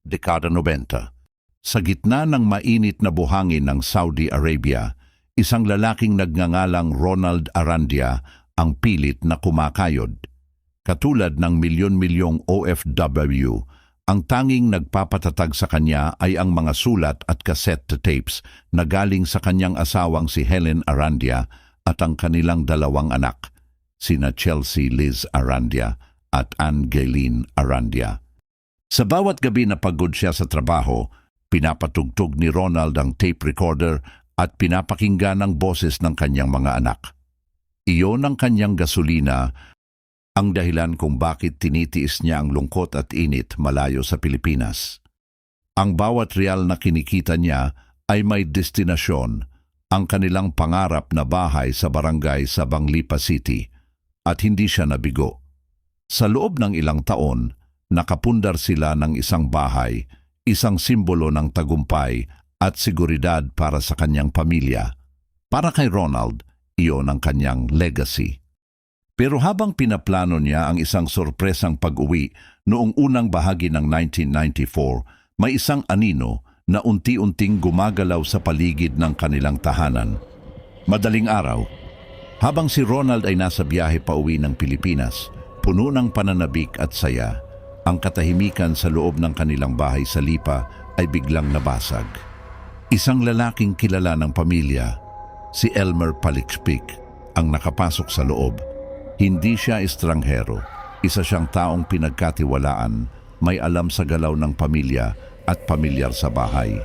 dekada 90. Sa gitna ng mainit na buhangin ng Saudi Arabia, isang lalaking nagngangalang Ronald Arandia ang pilit na kumakayod. Katulad ng milyon-milyong OFW, ang tanging nagpapatatag sa kanya ay ang mga sulat at cassette tapes na galing sa kanyang asawang si Helen Arandia at ang kanilang dalawang anak, sina Chelsea Liz Arandia at Angeline Arandia. Sa bawat gabi na pagod siya sa trabaho, pinapatugtog ni Ronald ang tape recorder at pinapakinggan ang boses ng kanyang mga anak. Iyon ang kanyang gasolina, ang dahilan kung bakit tinitiis niya ang lungkot at init malayo sa Pilipinas. Ang bawat real na kinikita niya ay may destinasyon, ang kanilang pangarap na bahay sa barangay sa Banglipa City, at hindi siya nabigo. Sa loob ng ilang taon, nakapundar sila ng isang bahay, isang simbolo ng tagumpay at seguridad para sa kanyang pamilya. Para kay Ronald, iyon ang kanyang legacy. Pero habang pinaplano niya ang isang sorpresang pag-uwi noong unang bahagi ng 1994, may isang anino na unti-unting gumagalaw sa paligid ng kanilang tahanan. Madaling araw, habang si Ronald ay nasa biyahe pa uwi ng Pilipinas, puno ng pananabik at saya, ang katahimikan sa loob ng kanilang bahay sa Lipa ay biglang nabasag. Isang lalaking kilala ng pamilya, si Elmer Palikpik, ang nakapasok sa loob. Hindi siya estranghero, isa siyang taong pinagkatiwalaan, may alam sa galaw ng pamilya at pamilyar sa bahay.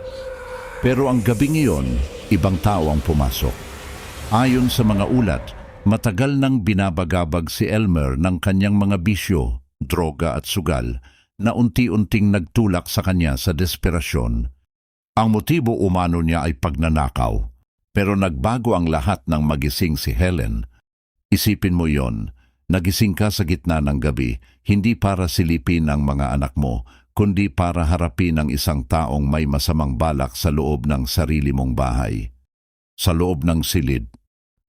Pero ang gabing iyon, ibang tao ang pumasok. Ayon sa mga ulat, matagal nang binabagabag si Elmer ng kanyang mga bisyo, droga at sugal, na unti-unting nagtulak sa kanya sa desperasyon. Ang motibo umano niya ay pagnanakaw, pero nagbago ang lahat ng magising si Helen. Isipin mo yon, nagising ka sa gitna ng gabi, hindi para silipin ang mga anak mo, kundi para harapin ang isang taong may masamang balak sa loob ng sarili mong bahay. Sa loob ng silid,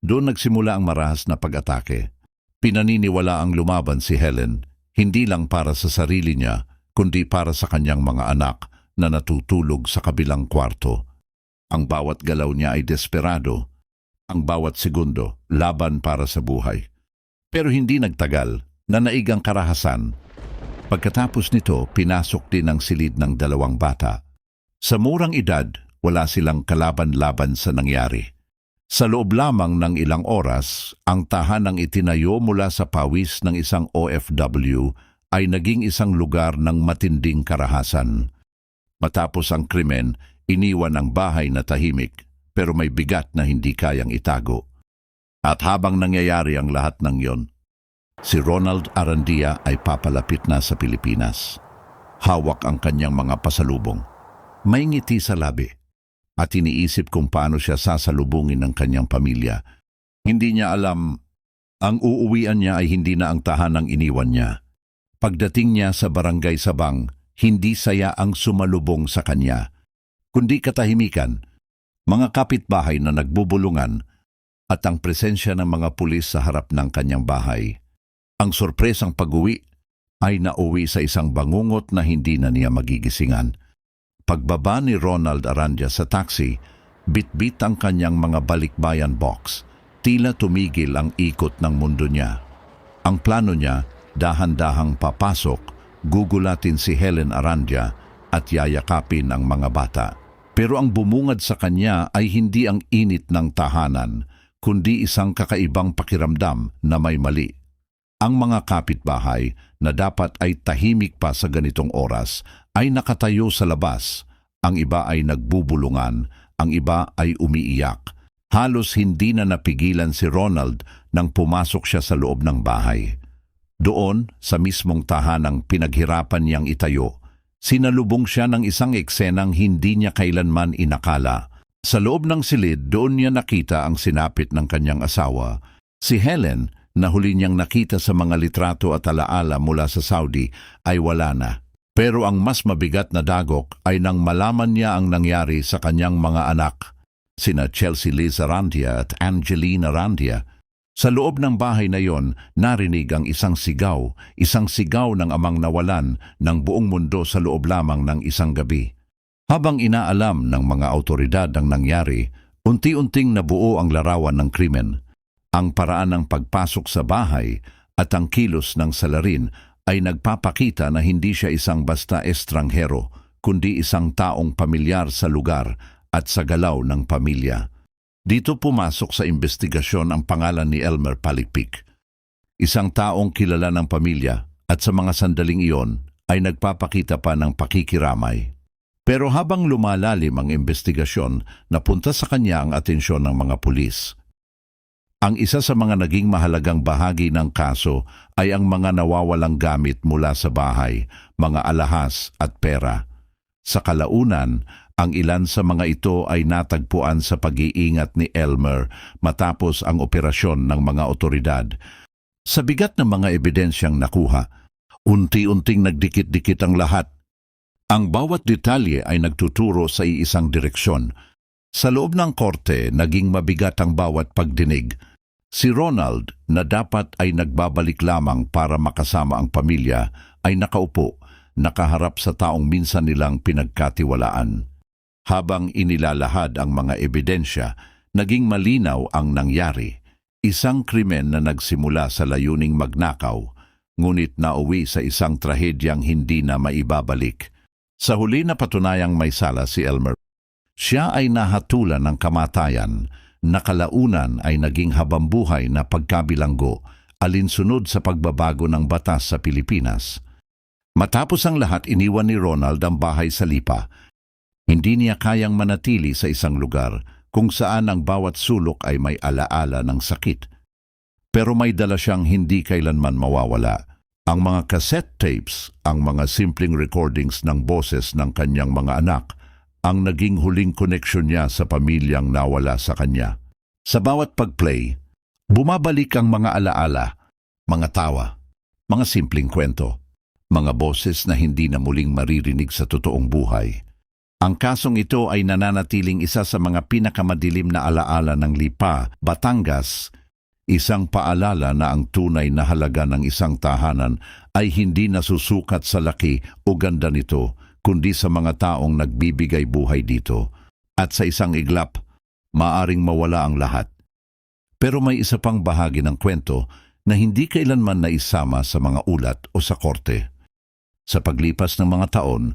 doon nagsimula ang marahas na pag-atake. Pinaniniwala ang lumaban si Helen, hindi lang para sa sarili niya, kundi para sa kanyang mga anak na natutulog sa kabilang kwarto. Ang bawat galaw niya ay desperado, ang bawat segundo laban para sa buhay. Pero hindi nagtagal, nanaig ang karahasan. Pagkatapos nito, pinasok din ang silid ng dalawang bata. Sa murang edad, wala silang kalaban-laban sa nangyari. Sa loob lamang ng ilang oras, ang tahanang itinayo mula sa pawis ng isang OFW ay naging isang lugar ng matinding karahasan. Matapos ang krimen, iniwan ang bahay na tahimik, pero may bigat na hindi kayang itago. At habang nangyayari ang lahat ng yon, si Ronald Arandia ay papalapit na sa Pilipinas. Hawak ang kanyang mga pasalubong. May ngiti sa labi, at iniisip kung paano siya sasalubungin ng kanyang pamilya. Hindi niya alam, ang uuwian niya ay hindi na ang tahanang iniwan niya. Pagdating niya sa barangay Sabang, hindi saya ang sumalubong sa kanya, kundi katahimikan, mga kapitbahay na nagbubulungan at ang presensya ng mga pulis sa harap ng kanyang bahay. Ang sorpresang pag-uwi ay nauwi sa isang bangungot na hindi na niya magigisingan. Pagbaba ni Ronald Arandia sa taxi, bit-bit ang kanyang mga balikbayan box. Tila tumigil ang ikot ng mundo niya. Ang plano niya, dahan-dahang papasok, gugulatin si Helen Arandia at yayakapin ang mga bata. Pero ang bumungad sa kanya ay hindi ang init ng tahanan, kundi isang kakaibang pakiramdam na may mali. Ang mga kapitbahay na dapat ay tahimik pa sa ganitong oras ay nakatayo sa labas. Ang iba ay nagbubulungan, ang iba ay umiiyak. Halos hindi na napigilan si Ronald nang pumasok siya sa loob ng bahay. Doon, sa mismong tahanang pinaghirapan niyang itayo, sinalubong siya ng isang eksenang hindi niya kailanman inakala. Sa loob ng silid, doon niya nakita ang sinapit ng kanyang asawa. Si Helen, na huli niyang nakita sa mga litrato at alaala mula sa Saudi, ay wala na. Pero ang mas mabigat na dagok ay nang malaman niya ang nangyari sa kanyang mga anak, sina Chelsea Liz Arandia at Angeline Arandia. Sa loob ng bahay na yon, narinig ang isang sigaw ng amang nawalan ng buong mundo sa loob lamang ng isang gabi. Habang inaalam ng mga awtoridad ang nangyari, unti-unting nabuo ang larawan ng krimen. Ang paraan ng pagpasok sa bahay at ang kilos ng salarin ay nagpapakita na hindi siya isang basta estranghero, kundi isang taong pamilyar sa lugar at sa galaw ng pamilya. Dito pumasok sa investigasyon ang pangalan ni Elmer Palikpik, isang taong kilala ng pamilya at sa mga sandaling iyon ay nagpapakita pa ng pakikiramay. Pero habang lumalalim ang investigasyon, napunta sa kanya ang atensyon ng mga pulis. Ang isa sa mga naging mahalagang bahagi ng kaso ay ang mga nawawalang gamit mula sa bahay, mga alahas at pera. Sa kalaunan, ang ilan sa mga ito ay natagpuan sa pag-iingat ni Elmer matapos ang operasyon ng mga otoridad. Sa bigat ng mga ebidensyang nakuha, unti-unting nagdikit-dikit ang lahat. Ang bawat detalye ay nagtuturo sa iisang direksyon. Sa loob ng korte, naging mabigat ang bawat pagdinig. Si Ronald, na dapat ay nagbabalik lamang para makasama ang pamilya, ay nakaupo, nakaharap sa taong minsan nilang pinagkatiwalaan. Habang inilalahad ang mga ebidensya, naging malinaw ang nangyari. Isang krimen na nagsimula sa layuning magnakaw, ngunit nauwi sa isang trahedyang hindi na maibabalik. Sa huli na patunayang may sala si Elmer. Siya ay nahatulan ng kamatayan, nakalaunan ay naging habambuhay na pagkabilanggo, alinsunod sa pagbabago ng batas sa Pilipinas. Matapos ang lahat, iniwan ni Ronald ang bahay sa Lipa. Hindi niya kayang manatili sa isang lugar kung saan ang bawat sulok ay may alaala ng sakit. Pero may dala siyang hindi kailanman mawawala. Ang mga cassette tapes, ang mga simpleng recordings ng boses ng kanyang mga anak, ang naging huling koneksyon niya sa pamilyang nawala sa kanya. Sa bawat pag-play, bumabalik ang mga alaala, mga tawa, mga simpleng kwento, mga boses na hindi na muling maririnig sa totoong buhay. Ang kasong ito ay nananatiling isa sa mga pinakamadilim na alaala ng Lipa, Batangas, isang paalala na ang tunay na halaga ng isang tahanan ay hindi nasusukat sa laki o ganda nito, kundi sa mga taong nagbibigay buhay dito. At sa isang iglap, maaring mawala ang lahat. Pero may isa pang bahagi ng kwento na hindi kailanman naisama sa mga ulat o sa korte. Sa paglipas ng mga taon,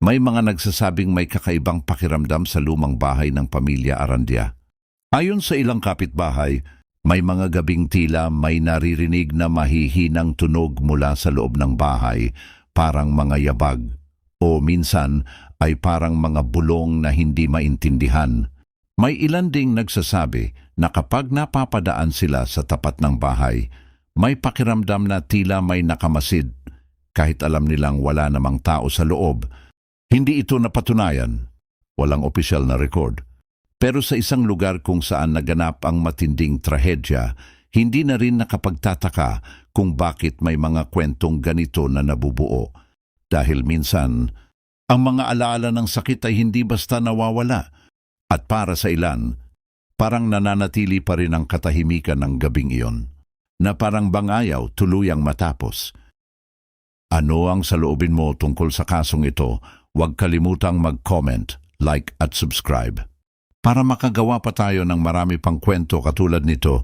may mga nagsasabing may kakaibang pakiramdam sa lumang bahay ng pamilya Arandia. Ayon sa ilang kapitbahay, may mga gabing tila may naririnig na mahihinang tunog mula sa loob ng bahay, parang mga yabag, o minsan ay parang mga bulong na hindi maintindihan. May ilan ding nagsasabi na kapag napapadaan sila sa tapat ng bahay, may pakiramdam na tila may nakamasid, kahit alam nilang wala namang tao sa loob. Hindi ito napatunayan, walang opisyal na record. Pero sa isang lugar kung saan naganap ang matinding trahedya, hindi na rin nakapagtataka kung bakit may mga kwentong ganito na nabubuo. Dahil minsan, ang mga alaala ng sakit ay hindi basta nawawala. At para sa ilan, parang nananatili pa rin ang katahimikan ng gabing iyon, na parang bangayaw tuluyang matapos. Ano ang saloobin mo tungkol sa kasong ito? Huwag kalimutang mag-comment, like at subscribe. Para makagawa pa tayo ng marami pang kwento katulad nito,